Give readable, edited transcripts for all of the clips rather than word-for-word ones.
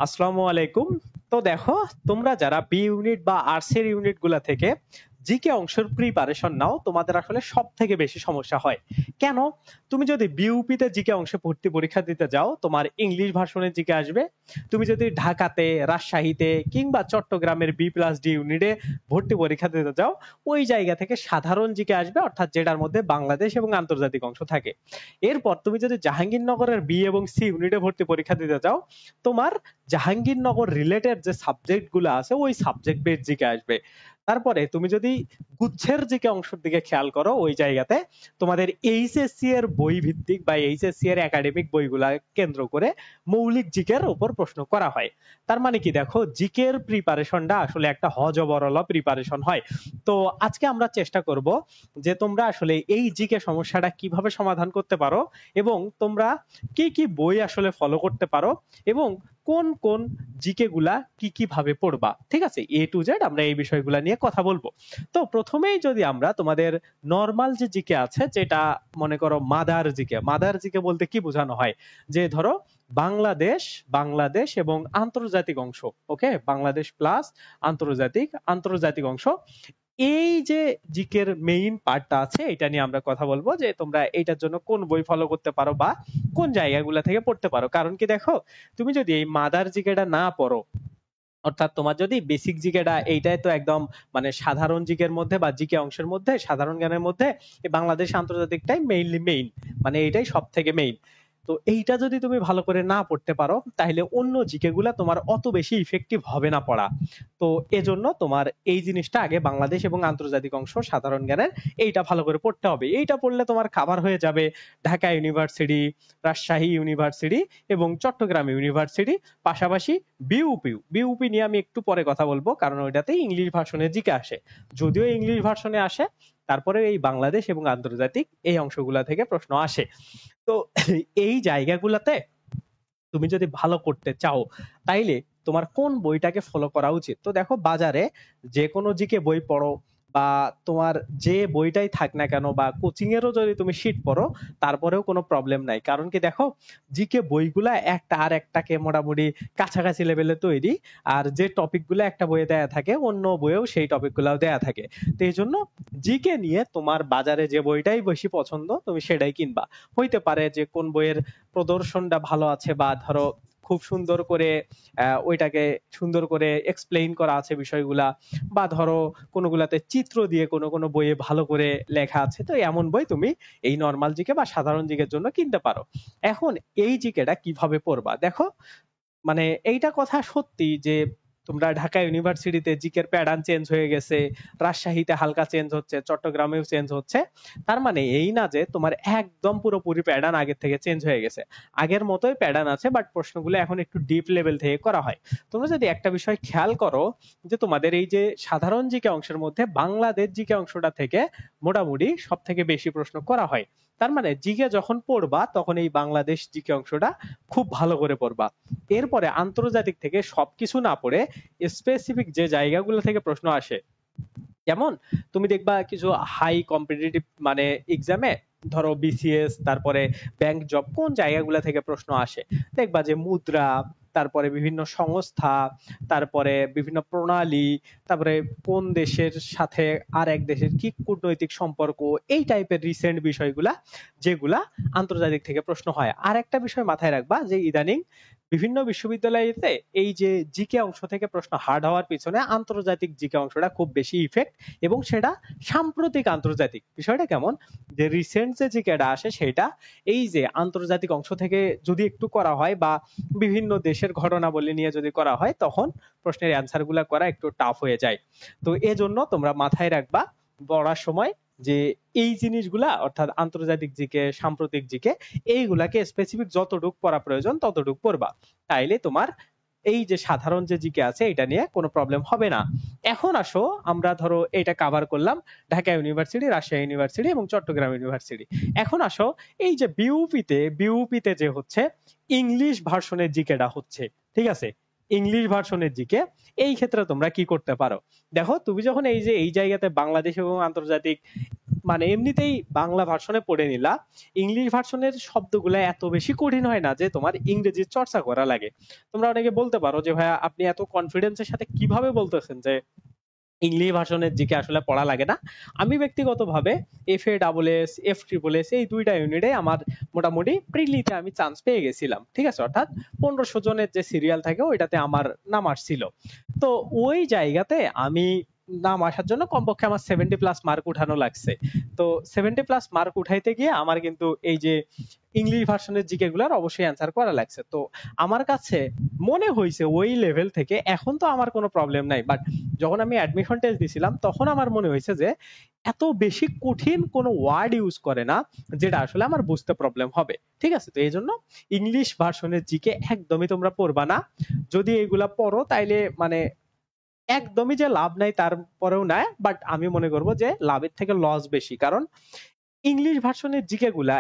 আসসালামু আলাইকুম। তো দেখো, তোমরা যারা বি ইউনিট বা আর্টস এর ইউনিট গুলা থেকে জিকে অংশের প্রিপারেশন নাও, তোমাদের আসলে সব থেকে বেশি সমস্যা হয়। কেন? তুমি যদি বিউপি তে জিকে অংশে ভর্তি পরীক্ষা দিতে যাও, তোমার ইংলিশ ভার্সনের জিকে আসবে। তুমি যদি ঢাকাতে, রাজশাহীতে কিংবা চট্টগ্রামের বি প্লাস ডি ইউনিটে ভর্তি পরীক্ষা দিতে যাও, ওই জায়গা থেকে সাধারণ জিকে আসবে, অর্থাৎ যেটার মধ্যে বাংলাদেশ এবং আন্তর্জাতিক অংশ থাকে। এরপর তুমি যদি জাহাঙ্গীরনগরের বি এবং সি ইউনিটে ভর্তি পরীক্ষা দিতে যাও, তোমার জাহাঙ্গীরনগর রিলেটেড যে সাবজেক্ট গুলো আছে ওই সাবজেক্ট বেস জিকে আসবে। তারপরে তুমি যদি গুচ্ছের জিকে অংশের দিকে খেয়াল করো, ওই জায়গাতে তোমাদের এইচএসসি এর বই ভিত্তিক বা এইচএসসি এর একাডেমিক বইগুলা কেন্দ্র করে মৌলিক জিকের উপর প্রশ্ন করা হয়। তার মানে কি, দেখো, জিকের প্রিপারেশনটা আসলে একটা হজবরল প্রিপারেশন হয়। তো আজকে আমরা চেষ্টা করব যে তোমরা আসলে এই জিকে সমস্যাটা কিভাবে সমাধান করতে পারো, এবং তোমরা কি কি বই আসলে ফলো করতে পারো, এবং কোন কোন জিকে গুলা কি কি ভাবে পড়বা। ঠিক আছে, এ টু জেড আমরা এই বিষয়গুলা নিয়ে কথা বলবো। তো প্রথমেই যদি আমরা তোমাদের নরমাল যে জিকে আছে, যেটা মনে করো মাদার জিকে। মাদার জিকে বলতে কি বোঝানো হয়, যে ধরো বাংলাদেশ, বাংলাদেশ এবং আন্তর্জাতিক অংশ, ওকে, বাংলাদেশ প্লাস আন্তর্জাতিক, আন্তর্জাতিক অংশ, এই যে জিকের মেইন পার্টটা আছে, এটা নিয়ে আমরা কথা বলবো যে তোমরা এইটার জন্য কোন বই ফলো করতে পারো বা কোন জায়গাগুলা থেকে পড়তে পারো। কারণ কি, দেখো, তুমি যদি এই মাদার জিকেটা না পড়ো, অর্থাৎ তোমার যদি বেসিক জিকেটা, এইটাই তো একদম মানে সাধারণ জিকের মধ্যে বা জিকে অংশের মধ্যে, সাধারণ জ্ঞানের মধ্যে এই বাংলাদেশ আন্তর্জাতিকটাই মেইনলি মেইন, মানে এইটাই সব থেকে মেইন। তো এইটা যদি তুমি ভালো করে না পড়তে পারো, তাহলে অন্য জিকে গুলা তোমার অত বেশি ইফেক্টিভ হবে না পড়া। তো এজন্য তোমার এই জিনিসটা আগে বাংলাদেশ এবং আন্তর্জাতিক অংশ সাধারণ জ্ঞানের এইটা ভালো করে পড়তে হবে। এইটা পড়লে তোমার খাবার হয়ে যাবে ঢাকা ইউনিভার্সিটি, রাজশাহী ইউনিভার্সিটি এবং চট্টগ্রাম ইউনিভার্সিটি, পাশাপাশি বিউপি। বিউপি নিয়ে আমি একটু পরে কথা বলবো, কারণ ওইটাতে ইংলিশ ভার্সনে জিকে আসে। যদিও ইংলিশ ভার্সনে আসে, তারপরে এই বাংলাদেশ এবং আন্তর্জাতিক এই অংশগুলা থেকে প্রশ্ন আসে। তো এই জায়গাগুলাতে তুমি যদি ভালো করতে চাও, তাইলে তোমার কোন বইটাকে ফলো করা উচিত। তো দেখো, বাজারে যে কোনো জিকে বই পড়ো বা তোমার যে বইটাই থাক না কেন, বা কোচিং এরও যদি তুমি শিট পড়ো, তারপরেও কোনো প্রবলেম নাই। কারণ কি, দেখো, জিকে বইগুলা একটা আর একটাকে মোটামুটি কাছাকাছি লেভেলে তৈরি, আর যে টপিক গুলো একটা বইয়ে দেয়া থাকে অন্য বইয়েও সেই টপিক গুলাও দেয়া থাকে। তো এই জন্য জিকে নিয়ে তোমার বাজারে যে বইটাই বেশি পছন্দ তুমি সেটাই কিনবা। হইতে পারে যে কোন বইয়ের প্রদর্শনটা ভালো আছে, বা ধরো খুব সুন্দর করে ওইটাকে সুন্দর করে এক্সপ্লেইন করা আছে বিষয়গুলা, বা ধরো কোনোগুলাতে চিত্র দিয়ে কোনো কোনো বইয়ে ভালো করে লেখা আছে, তো এমন বই তুমি এই নর্মাল জিকে বা সাধারণ জিকের জন্য কিনতে পারো। এখন এই জিকেটা কিভাবে পড়বা, দেখো, মানে এইটা কথা সত্যি যে তোমরা ঢাকা ইউনিভার্সিটিতে জিকের প্যাটার্ন চেঞ্জ হয়ে গেছে, রাজশাহীতে হালকা চেঞ্জ হচ্ছে, চট্টগ্রামেও চেঞ্জ হচ্ছে। তার মানে এই না যে তোমার একদম পুরোপুরি প্যাটার্ন আগের থেকে চেঞ্জ হয়ে গেছে। আগের মতোই প্যাটার্ন আছে, বাট প্রশ্নগুলো এখন একটু ডিপ লেভেল থেকে করা হয়। তোমরা যদি একটা বিষয় খেয়াল করো, যে তোমাদের এই যে সাধারণ জিকে অংশের মধ্যে বাংলাদেশ জিকে অংশটা থেকে মোটামুটি সব থেকে বেশি প্রশ্ন করা হয়। তার মানে জিকে যখন পড়বা, তখন এই বাংলাদেশ জিকে অংশটা খুব ভালো করে পড়বা। এরপরে আন্তর্জাতিক থেকে সবকিছু না পড়ে স্পেসিফিক যে জায়গাগুলো থেকে প্রশ্ন আসে, যেমন তুমি দেখবা কিছু হাই কম্পিটিটিভ মানে এক্সামে, ধরো বিসিএস, তারপরে ব্যাংক জব, কোন জায়গাগুলো থেকে প্রশ্ন আসে, দেখবা যে মুদ্রা, তারপরে বিভিন্ন সংস্থা, তারপরে বিভিন্ন প্রণালী, তারপরে কোন দেশের সাথে আর এক দেশের কি কূটনৈতিক সম্পর্ক, এই টাইপের রিসেন্ট বিষয়গুলা, যেগুলা আন্তর্জাতিক থেকে প্রশ্ন হয়। আর একটা বিষয় মাথায় রাখবা, যে ইদানিং বিভিন্ন বিশ্ববিদ্যালয়েতে এই যে জিকে অংশ থেকে প্রশ্ন হার্ড হওয়ার পিছনে আন্তর্জাতিক জিকে অংশটা খুব বেশি ইফেক্ট, এবং সেটা সাম্প্রতিক আন্তর্জাতিক। বিষয়টা কেমন, যে রিসেন্ট যে জিকেটা আসে সেটা এই যে আন্তর্জাতিক অংশ থেকে যদি একটু করা হয়, বা বিভিন্ন দেশের ঘটনাবলী নিয়ে যদি করা হয়, তখন প্রশ্নের অ্যান্সার গুলা করা একটু টাফ হয়ে যায়। তো এজন্য তোমরা মাথায় রাখবা পড়ার সময়, যে এই জিনিসগুলা, অর্থাৎ আন্তর্জাতিক জিকে, সাম্প্রতিক জিকে, এইগুলাকে স্পেসিফিক যতটুক পড়া প্রয়োজন ততটুক পড়বা। তাইলে তোমার এই যে সাধারণ যে জিকে আছে এটা নিয়ে কোনো প্রবলেম হবে না। এখন আসো, আমরা ধরো এটা কভার করলাম ঢাকা ইউনিভার্সিটি, রাজশাহী ইউনিভার্সিটি এবং চট্টগ্রাম ইউনিভার্সিটি। এখন আসো এই যে বিউপিতে যে হচ্ছে ইংলিশ ভার্সনের জিকেটা হচ্ছে, ঠিক আছে, ইংলিশ ভার্সনের জিকে, এই ক্ষেত্রে তোমরা কি করতে পারো। দেখো, তুমি যখন এই যে এই জায়গাতে বাংলাদেশ এবং আন্তর্জাতিক মানে এমনিতেই বাংলা ভার্সনে পড়ে নিলা, ইংলিশ ভার্সনের শব্দগুলো এত বেশি কঠিন হয় না যে তোমার ইংরেজির চর্চা করা লাগে। তোমরা অনেকে বলতে পারো যে ভাইয়া আপনি এত কনফিডেন্সের সাথে কিভাবে বলতেছেন যে ইংলিশ ভার্সনের জিকে আসলে পড়া লাগে না। আমি ব্যক্তিগতভাবে FA, FSSS এই দুইটা ইউনিটে আমার মোটামুটি প্রিলিতে আমি চান্স পেয়ে গেছিলাম, ঠিক আছে, অর্থাৎ 1500 জনের যে সিরিয়াল থাকে ওইটাতে আমার নাম আসছিল। তো ওই জায়গাতে আমি নাম আসার জন্য কমপক্ষে আমার 70+ মার্ক উঠানো লাগছে। তো 70+ মার্ক উঠাইতে গিয়ে আমার কিন্তু এই যে ইংলিশ ভার্সনের জিকে গুলার অবশ্যই অ্যান্সার করা লাগছে। তো আমার কাছে মনে হয়েছে ওই লেভেল থেকে এখন তো আমার কোনো প্রবলেম নাই, বাট যখন আমি অ্যাডমিশন টেস্ট দিছিলাম তখন আমার মনে হয়েছে যে এত বেশি কঠিন কোনো ওয়ার্ড ইউজ করে না যেটা আসলে আমার বুঝতে প্রবলেম হবে, ঠিক আছে। তো এই জন্য ইংলিশ ভার্সনের জিকে একদমই তোমরা পড়বা না। যদি এগুলা পড়ো তাইলে মানে একদমই যে লাভ নাই তারপরেও না, বাট আমি মনে করবো যে লাভের থেকে লস বেশি, কারণ ইংলিশ ভার্সনের জিকে গুলা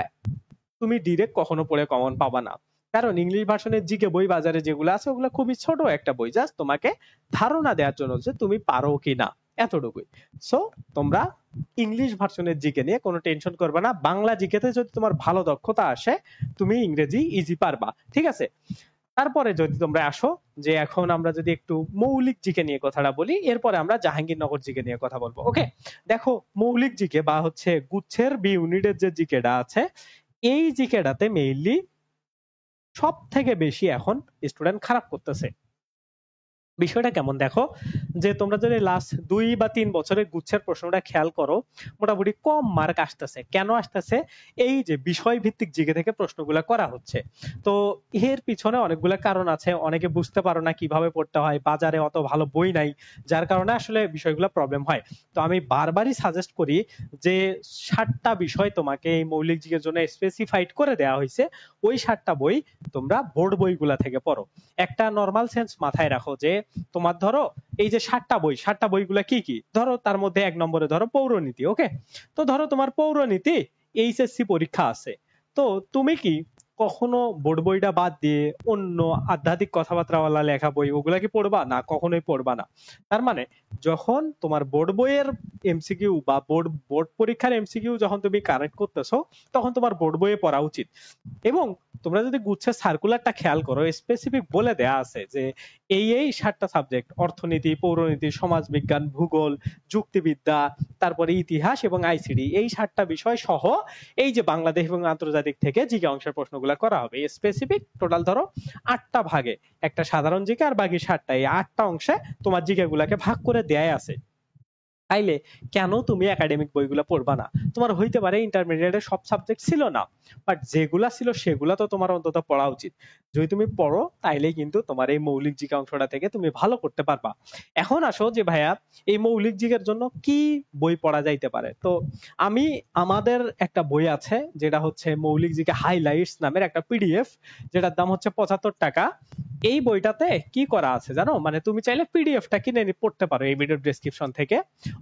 তুমি ডিরেক্ট কখনো পড়ে কমন পাবা না। কারণ ইংলিশ ভার্সনের জিকে বই বাজারে যেগুলো আছে ওগুলো খুবই ছোট একটা বই, জাস্ট তোমাকে ধারণা দেওয়ার জন্য যে তুমি পারো কি না, এতটুকুই। সো তোমরা ইংলিশ ভার্সনের জিকে নিয়ে কোনো টেনশন করবে না। বাংলা জিকেতে যদি তোমার ভালো দক্ষতা আসে তুমি ইংরেজি ইজি পারবা, ঠিক আছে। তারপরে যদি তোমরা আসো যে এখন আমরা যদি একটু মৌলিক জিকে নিয়ে কথাটা বলি, এরপরে আমরা জাহাঙ্গীরনগর জিকে নিয়ে কথা বলবো। ওকে, দেখো মৌলিক জিকে বা হচ্ছে গুচ্ছের বি ইউনিটের যে জিকেটা আছে এই জিকেটাতে মেইনলি সব থেকে বেশি এখন স্টুডেন্ট খারাপ করতেছে। বিষয়টা কেমন দেখো, যে তোমরা যদি লাস্ট 2 বা 3 বছরের গুচ্ছের প্রশ্নটা খেয়াল করো মোটামুটি কম মার্ক আসতেছে। কেন আসতেছে? এই যে বিষয় ভিত্তিক জিকে থেকে প্রশ্নগুলো করা হচ্ছে। তো এর পিছনে অনেকগুলো কারণ আছে। অনেকে বুঝতে পারো না কিভাবে পড়তে হয়, বাজারে অত ভালো বই নাই, যার কারণে আসলে বিষয়গুলো প্রবলেম হয়। তো আমি বারবারই সাজেস্ট করি যে 7টা বিষয় তোমাকে এই মৌলিক জিকের জন্য স্পেসিফাইড করে দেওয়া হয়েছে, ওই 7টা বই তোমরা বোর্ড বইগুলা থেকে পড়ো। একটা নর্মাল সেন্স মাথায় রাখো যে তোমার ধরো এই যে 7টা বইগুলা কি কি, ধরো তার মধ্যে 1 নম্বরে ধরো পৌরনীতি। ওকে, তো ধরো তোমার পৌরনীতি এইচএসসি পরীক্ষা আছে, তো তুমি কি কখনো বোর্ড বইটা বাদ দিয়ে অন্য আধ্যাত্মিক কথাবার্তাওয়ালা লেখা বই ওগুলা কি পড়বা না? কখনোই পড়বা না। তার মানে যখন তোমার বোর্ড বইয়ের এমসিকিউ বা বোর্ড পরীক্ষার এমসিকিউ যখন তুমি কারেক্ট করতেছো তখন তোমার বোর্ড বইয়ে পড়া উচিত। এবং তোমরা যদি গুচ্ছের সার্কুলারটা খেয়াল করো স্পেসিফিক বলে দেয়া আছে যে এই 7টা সাবজেক্ট, অর্থনীতি, পৌরনীতি, সমাজবিজ্ঞান, ভূগোল, যুক্তিবিদ্যা, তারপরে ইতিহাস এবং আইসিডি, এই 7টা বিষয় সহ এই যে বাংলাদেশ এবং আন্তর্জাতিক থেকে জিকে অংশের প্রশ্নগুলো করা হবে। স্পেসিফিক টোটাল ধরো 8টা ভাগে, একটা সাধারণ জিকে আর বাকি 7টা, এই 8টা অংশে তোমার জিকে গুলাকে ভাগ করে দেয়াই আছে। তাইলে কেন তুমি একাডেমিক বইগুলো পড়বা না? তোমার হইতে পারে ইন্টারমিডিয়েটের সব সাবজেক্ট ছিল না, বাট যেগুলা ছিল সেগুলা তো তোমার অন্তত পড়া উচিত। যদি তুমি পড়ো তাইলে কিন্তু তোমার এই মৌলিক জিকে অংশটা থেকে তুমি ভালো করতে পারবা। এখন আসো যে ভাইয়া এই মৌলিক জিকের জন্য কি বই পড়া যাইতে পারে। তো আমি আমাদের একটা বই আছে যেটা হচ্ছে মৌলিক জিকে হাইলাইটস নামের একটা পিডিএফ, যেটার দাম হচ্ছে 75 টাকা। এই বইটাতে কি করা আছে জানো, মানে তুমি চাইলে পিডিএফটা কিনে পড়তে পারো এই ভিডিও ডেসক্রিপশন থেকে,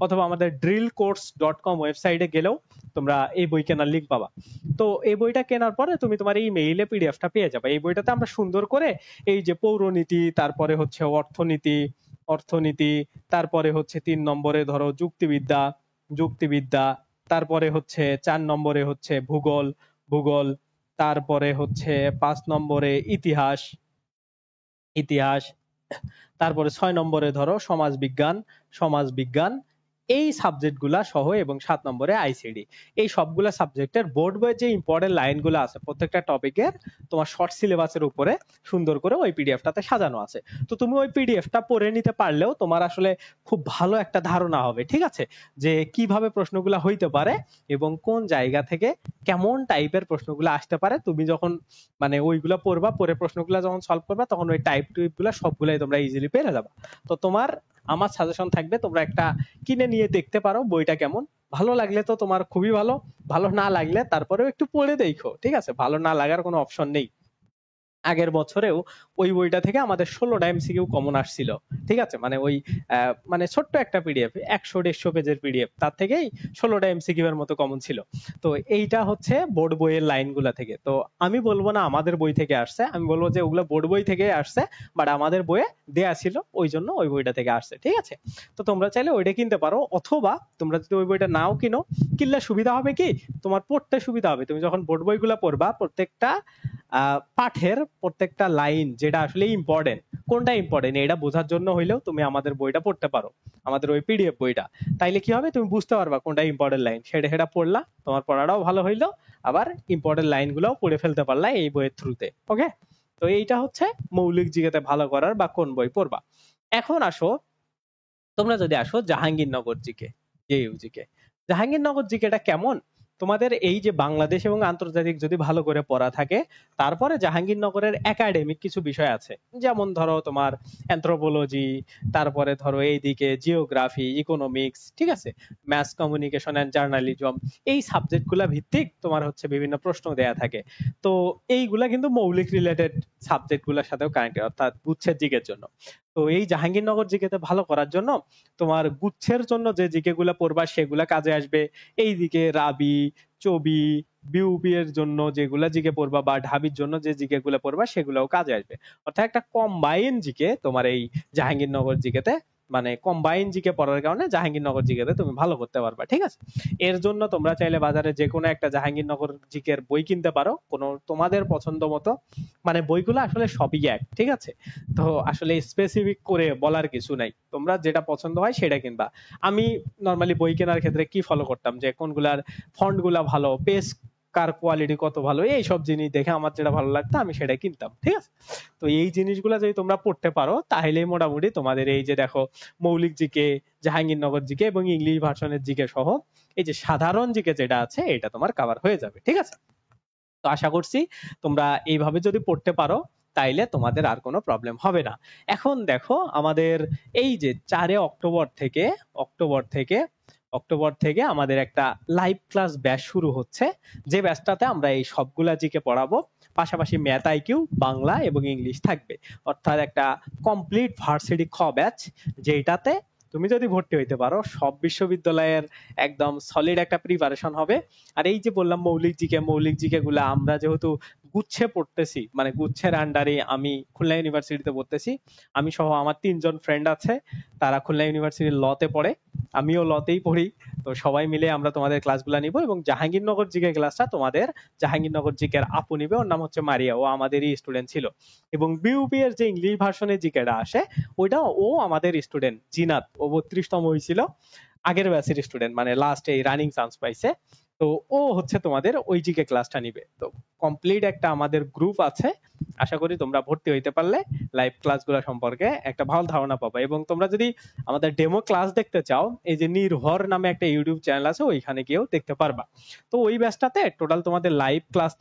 অথবা আমাদের drillcourse.com ওয়েবসাইটে গেলেও তোমরা এই বই কেনার লিঙ্ক পাবা। তো এই বইটা কেনার পরে তুমি তোমার এই মেইলে পিডিএফটা পেয়ে যাবে। এই বইটাতে আমরা সুন্দর করে এই যে পৌরনীতি, তারপরে হচ্ছে অর্থনীতি, তারপরে হচ্ছে 3 নম্বরে ধরো যুক্তিবিদ্যা, তারপরে হচ্ছে 4 নম্বরে হচ্ছে ভূগোল, তারপরে হচ্ছে 5 নম্বরে ইতিহাস, তারপরে 6 নম্বরে ধরো সমাজবিজ্ঞান, এই সাবজেক্ট গুলা সহ, এবং 7 নম্বরে আইসিডি। এই সবগুলা সাবজেক্টের বোর্ড বইয়ের যে ইম্পর্টেন্ট লাইন গুলো আছে প্রত্যেকটা টপিকের তোমার শর্ট সিলেবাসের উপরে সুন্দর করে ওই পিডিএফটাতে সাজানো আছে। তো তুমি ওই পিডিএফটা পড়ে নিতে পারলেও তোমার আসলে খুব ভালো একটা ধারণা হবে, ঠিক আছে, যে কিভাবে প্রশ্নগুলা হইতে পারে এবং কোন জায়গা থেকে কেমন টাইপের প্রশ্নগুলো আসতে পারে। তুমি যখন মানে ওইগুলা পড়বা, পরে প্রশ্নগুলা যখন সলভ করবা তখন ওই টাইপ গুলা সবগুলাই তোমরা ইজিলি পেরে যাবা। তো তোমার আমার সাজেশন থাকবে তোমরা একটা কিনে নিয়ে দেখতে পারো বইটা কেমন। ভালো লাগলে তো তোমার খুবই ভালো, ভালো না লাগলে তারপরেও একটু পড়ে দেখো, ঠিক আছে, ভালো না লাগার কোনো অপশন নেই। আগের বছরেও ওই বইটা থেকে আমাদের 16টা এমসিকিউ কমন আসছিল। ঠিক আছে, মানে ওই মানে ছোট্ট একটা পিডিএফ, 100-150 পেজের পিডিএফ, তার থেকেই 16টা এমসিকিউ এর মতো কমন ছিল। তো এইটা হচ্ছে বোর্ড বইয়ের লাইনগুলা থেকে। তো আমি বলবো না আমাদের বই থেকে আসছে, আমি বলবো যে ওগুলো বোর্ড বই থেকে আসছে, বাট আমাদের বইয়ে দেয়া ছিল, ওই জন্য ওই বইটা থেকে আসছে। ঠিক আছে, তো তোমরা চাইলে ওইটা কিনতে পারো, অথবা তোমরা যদি ওই বইটা নাও কিনো, কিনলে সুবিধা হবে কি, তোমার পড়তে সুবিধা হবে। তুমি যখন বোর্ড বইগুলা পড়বা, প্রত্যেকটা পাঠের প্রত্যেকটা লাইন যেটা আসলে ইম্পর্টেন্ট, কোনটা ইম্পর্টেন্ট এটা বোঝার জন্য হইলেও তুমি আমাদের বইটা পড়তে পারো, আমাদের ওই পিডিএফ বইটা। তাইলে কি হবে, তুমি বুঝতে পারবা কোনটা ইম্পর্টেন্ট লাইন, সেটা সেটা পড়লা, তোমার পড়াটাও ভালো হইলো, আবার ইম্পর্টেন্ট লাইন গুলাও পড়ে ফেলতে পারলা এই বইয়ের থ্রুতে। ওকে, তো এইটা হচ্ছে মৌলিক জিকেতে ভালো করার বা কোন বই পড়বা। এখন আসো, তোমরা যদি আসো জাহাঙ্গীরনগর জিকে, জেইউজিকে, জাহাঙ্গীরনগর জিকেটা কেমন, তোমাদের এই যে বাংলাদেশ এবং আন্তর্জাতিক যদি ভালো করে পড়া থাকে, তারপরে জাহাঙ্গীরনগরের একাডেমিক কিছু বিষয় আছে, যেমন ধরো তোমার অ্যানথ্রোপোলজি, তারপরে ধরো এইদিকে জিওগ্রাফি, ইকোনমিক্স, ঠিক আছে, ম্যাথ কমিউনিকেশন এন্ড জার্নালিজম, এই সাবজেক্ট গুলা ভিত্তিক তোমার হচ্ছে বিভিন্ন প্রশ্ন দেয়া থাকে। তো এইগুলা কিন্তু মৌলিক রিলেটেড সাবজেক্ট গুলার সাথেও কানেক্টেড, অর্থাৎ গুচ্ছের দিকের জন্য। তো এই জাহাঙ্গীরনগর জিকেতে ভালো করার জন্য তোমার গুচ্ছের জন্য যে জিকে গুলা পড়বা সেগুলা কাজে আসবে। এইদিকে রাবি, চবি, বিউপি এর জন্য যেগুলা জিকে পড়বা বা ঢাবির জন্য যে জিকে গুলা পড়বা সেগুলাও কাজে আসবে। অর্থাৎ একটা কম্বাইন জিকে তোমার এই জাহাঙ্গীরনগর জিকেতে, মানে কম্বাইন জিকে পড়ার কারণে জাহাঙ্গীরনগর জিকেতে তুমি ভালো করতে পারবা। ঠিক আছে, এর জন্য তোমরা চাইলে বাজারে যে কোনো একটা জাহাঙ্গীরনগর জিকের বই কিনতে পারো, কোনো তোমাদের পছন্দ মতো, মানে বইগুলো আসলে সবই এক। ঠিক আছে, তো আসলে স্পেসিফিক করে বলার কিছু নাই, তোমরা যেটা পছন্দ হয় সেটা কিনবা। আমি নর্মালি বই কেনার ক্ষেত্রে কি ফলো করতাম, যে কোনগুলার ফন্ট গুলা ভালো, পেজ কার কোয়ালিটি কত ভালো, এই সব জিনিস দেখে আমার যেটা ভালো লাগতো আমি সেটা কিনতাম। ঠিক আছে, তো এই জিনিসগুলো যদি তোমরা পড়তে পারো, তাহলেই মোটামুটি তোমাদের এই যে দেখো মৌলিক জিকে, জাহাঙ্গীরনগর জিকে এবং ইংলিশ ভার্সনের জিকে সহ এই যে সাধারণ জিকে যেটা আছে, এটা তোমার কভার হয়ে যাবে। ঠিক আছে, তো আশা করছি তোমরা এইভাবে যদি পড়তে পারো, তাইলে তোমাদের আর কোনো প্রবলেম হবে না। এখন দেখো আমাদের এই যে 4 অক্টোবর থেকে, অক্টোবর থেকে অক্টোবর থেকে আমাদের একটা লাইভ ক্লাস ব্যাচ শুরু হচ্ছে, যে ব্যাচটাতে আমরা এই সবগুলা জিকে পড়াবো, পাশাপাশি ম্যাথ আইকিউ, বাংলা এবং ইংলিশ থাকবে। অর্থাৎ একটা কমপ্লিট ভার্সিটি খ ব্যাচ, যেটাতে তুমি যদি ভর্তি হইতে পারো, সব বিশ্ববিদ্যালয়ের একদম সলিড একটা প্রিপারেশন হবে। আর এই যে বললাম মৌলিক জিকে গুলা আমরা যেহেতু গুচ্ছে পড়তেছি, মানে গুচ্ছের আন্ডারে আমি খুলনা ইউনিভার্সিটিতে পড়তেছি, আমি সহ আমার 3জন ফ্রেন্ড আছে, তারা খুলনা ইউনিভার্সিটির লতে পড়ে, আমিও লতেই পড়ি। তো সবাই মিলে আমরা তোমাদের ক্লাসগুলো নিব, এবং জাহাঙ্গীরনগর জিকে ক্লাসটা তোমাদের জাহাঙ্গীরনগর জিকের আপু নিবে, ওর নাম হচ্ছে মারিয়া, ও আমাদেরই স্টুডেন্ট ছিল। এবং বিউপি এর যে ইংলিশ ভার্সনের জিকেটা আসে, ওইটা ও আমাদের স্টুডেন্ট জিনাত, ও 32তম হয়েছিল, আগের ব্যাচের স্টুডেন্ট, মানে লাস্ট এই রানিং চান্স পাইছে। তো ও হচ্ছে তোমাদের ওই জিকে ক্লাসটা নিবে। তো কমপ্লিট একটা আমাদের গ্রুপ আছে, আশা করি তোমরা ভর্তি হইতে পারলে লাইভ ক্লাসগুলো সম্পর্কে একটা ভালো ধারণা পাবা। এবং তোমরা যদি আমাদের ডেমো ক্লাস দেখতে চাও, এই যে নির্ভর নামে একটা ইউটিউব চ্যানেল আছে, ওইখানে গিয়েও দেখতে পারবা। তো ওই ব্যাচটাতে টোটাল তোমাদের লাইভ ক্লাস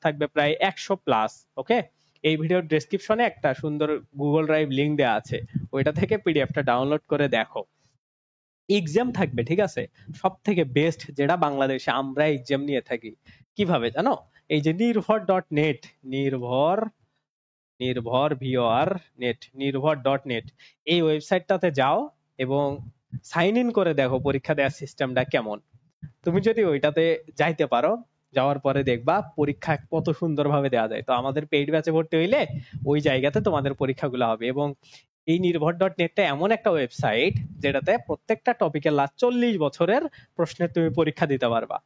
থাকবে প্রায় 100+। ওকে, এই ভিডিওর ডেসক্রিপশনে একটা সুন্দর গুগল ড্রাইভ লিংক দেওয়া আছে, ওইটা থেকে পিডিএফটা ডাউনলোড করে দেখো। এক্সাম থাকবে, ঠিক আছে, সব থেকে বেস্ট যেটা বাংলাদেশে আমরা এক্সাম নিয়ে থাকি, কিভাবে জানো, এই যে নির্ভর.নেট, নির্ভর নির্ভর ভিওআর নেট, নির্ভর.নেট, এই ওয়েবসাইটটাতে যাও এবং সাইন ইন করে দেখো পরীক্ষা দেওয়ার সিস্টেমটা কেমন। তুমি যদি ওইটাতে যাইতে পারো, যাওয়ার পরে দেখবা পরীক্ষা কত সুন্দরভাবে দেওয়া যায়। তো আমাদের পেইড ব্যাচে ভর্তি হইলে ওই জায়গাতে তোমাদের পরীক্ষাগুলো হবে। এবং এই নির্ভর.নেটটা এমন একটা ওয়েবসাইট যেটাতে প্রত্যেকটা টপিকের লাস্ট 40 বছরের প্রশ্নের তুমি পরীক্ষা দিতে পারবা,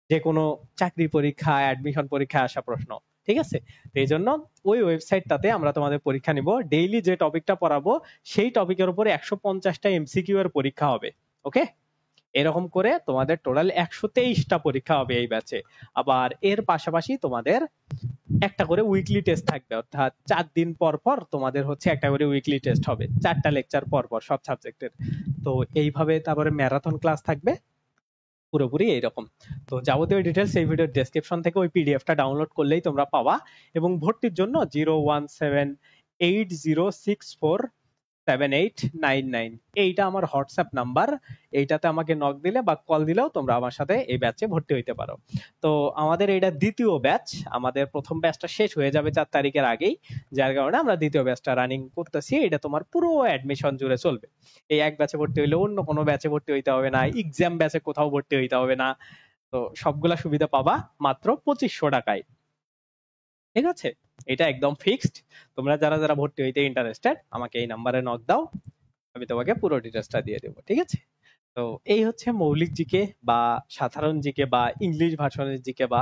যে কোনো চাকরি পরীক্ষা, অ্যাডমিশন পরীক্ষায় আসা প্রশ্ন। ঠিক আছে, তো এই জন্য ওই ওয়েবসাইটটাতে আমরা তোমাদের পরীক্ষা নিব, ডেইলি যে টপিকটা পড়াবো সেই টপিকের উপরে 150টা এমসিকিউ এর পরীক্ষা হবে। ওকে, এরকম করে তোমাদের টোটাল 123টা পরীক্ষা হবে এই ব্যাচে। আবার এর পাশাপাশি তোমাদের একটা করে উইকলি টেস্ট থাকবে, অর্থাৎ 4 দিন পর পর তোমাদের হচ্ছে একটা করে উইকলি টেস্ট হবে, 4টা লেকচার পর পর সব সাবজেক্টের। তো এইভাবে তারপরে ম্যারাথন ক্লাস থাকবে, পুরোপুরি এইরকম। তো যাবতীয় ডিটেলস এই ভিডিওর ডেসক্রিপশন থেকে ওই পিডিএফটা ডাউনলোড করলেই তোমরা পাবা। এবং ভর্তির জন্য 0178064 7899 এইটা আমার হোয়াটসঅ্যাপ নাম্বার। এইটাতে আমাকে নক দিলে বা কল দিলেও তোমরা আমার সাথে এই ব্যাচে ভর্তি হইতে পারো। তো আমাদের এটা দ্বিতীয় ব্যাচ, আমাদের প্রথম ব্যাচটা শেষ হয়ে যাবে 4 তারিখের আগেই, যার কারণে আমরা দ্বিতীয় ব্যাচটা রানিং করতেছি। এটা তোমার পুরো অ্যাডমিশন জুড়ে চলবে। এই এক ব্যাচে ভর্তি হইলে অন্য কোনো ব্যাচে ভর্তি হইতে হবে না, এক্সাম ব্যাচে কোথাও ভর্তি হইতে হবে না। তো সবগুলা সুবিধা পাবা মাত্র 2500 টাকায়। ঠিক আছে, এটা একদম ফিক্সড। তোমরা যারা যারা ভর্তি হইতে ইন্টারেস্টেড আমাকে এই নাম্বারে নক দাও, আমি তোমাকে পুরো ডিটেলসটা দিয়ে দেবো। ঠিক আছে, তো এই হচ্ছে মৌলিক জিকে বা সাধারণ জিকে বা ইংলিশ ভার্সনের জিকে বা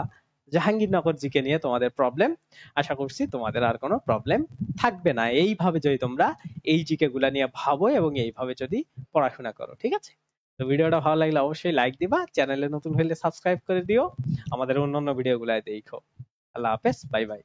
জাহাঙ্গীরনগর জিকে নিয়ে তোমাদের প্রবলেম। আশা করছি তোমাদের আর কোনো প্রবলেম থাকবে না এইভাবে যদি তোমরা এই জিকে গুলা নিয়ে ভাবো এবং এইভাবে যদি পড়াশোনা করো। ঠিক আছে, তো ভিডিওটা ভালো লাগলে অবশ্যই লাইক দিবা, চ্যানেলে নতুন হলে সাবস্ক্রাইব করে দিও, আমাদের অন্যান্য ভিডিওগুলো দেখো। আল্লাহ হাফেজ, বাই বাই।